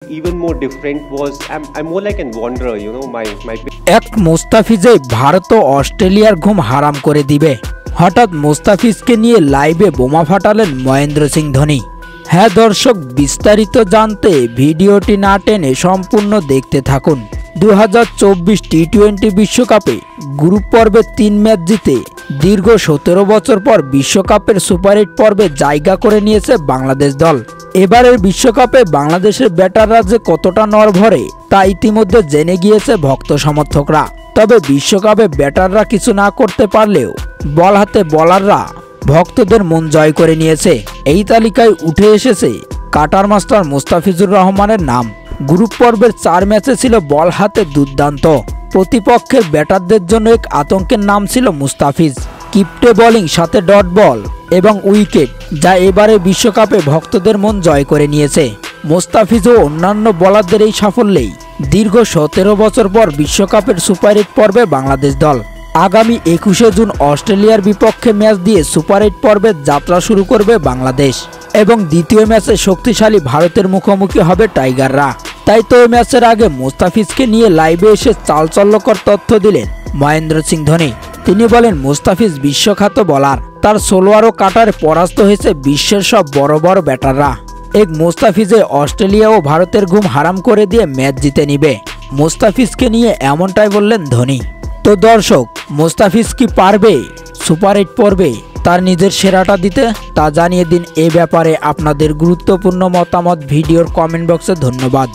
even more different was I'm more like an wanderer, you know, my এক মুস্তাফিজে ভারত ও অস্ট্রেলিয়ার ঘুম হারাম করে দিবে। হঠাৎ মুস্তাফিজকে নিয়ে লাইভে বোমা ফাটালেন মহেন্দ্র সিং ধোনি। হ্যাঁ দর্শক, বিস্তারিত জানতে ভিডিওটি না টেনে সম্পূর্ণ দেখতে থাকুন। 2024 টি-20 বিশ্বকাপে গ্রুপ পর্বে 3 ম্যাচ জিতে দীর্ঘ 17 বছর পর বিশ্বকাপের সুপার 8 পর্বে জায়গা করে নিয়েছে বাংলাদেশ দল। এবারের বিশ্বকাপে বাংলাদেশের ব্যাটাররা যে কতটা নড়বড়ে তা ইতিমধ্যে জেনে গিয়েছে ভক্ত সমর্থকরা। তবে বিশ্বকাপে ব্যাটাররা কিছু না করতে পারলেও বল হাতে বোলাররা ভক্তদের মন জয় করে নিয়েছে। এই তালিকায় উঠে এসেছে কাটার মাস্টার মুস্তাফিজুর রহমানের নাম। গ্রুপ পর্বের 4 ম্যাচে ছিল বল হাতে দুর্দান্ত। প্রতিপক্ষের ব্যাটারদের জন্য এক আতঙ্কের নাম ছিল মুস্তাফিজ। কিপ্টে বোলিং, সাথে ডট বল এবং উইকেট, যা এবারে বিশ্বকাপে ভক্তদের মন জয় করে নিয়েছে। মুস্তাফিজ ও অন্যান্য বোলারদের এই সাফল্যেই দীর্ঘ 17 বছর পর বিশ্বকাপের সুপার 8 পর্বে বাংলাদেশ দল। আগামী 21শে জুন অস্ট্রেলিয়ার বিপক্ষে ম্যাচ দিয়ে সুপার 8 পর্বের যাত্রা শুরু করবে বাংলাদেশ এবং দ্বিতীয় ম্যাচে শক্তিশালী ভারতের মুখোমুখি হবে টাইগাররা। তাই তো এই ম্যাচের আগে মুস্তাফিজকে নিয়ে লাইভে এসে চালচল্যকর তথ্য দিলেন মহেন্দ্র সিং ধোনি। তিনি বলেন, মুস্তাফিজ বিশ্বখ্যাত বোলার, তার সোলোয়ার ও কাটারে পরাস্ত হয়েছে বিশ্বের সব বড় বড় ব্যাটাররা। এক মুস্তাফিজে অস্ট্রেলিয়া ও ভারতের ঘুম হারাম করে দিয়ে ম্যাচ জিতে নিবে। মুস্তাফিজকে নিয়ে এমনটাই বললেন ধোনি। তো দর্শক, মুস্তাফিজ কি পারবে সুপার 8 পর্বে তার নিজের সেরাটা দিতে? তা জানিয়ে দিন। এ ব্যাপারে আপনাদের গুরুত্বপূর্ণ মতামত ভিডিওর কমেন্ট বক্সে। ধন্যবাদ।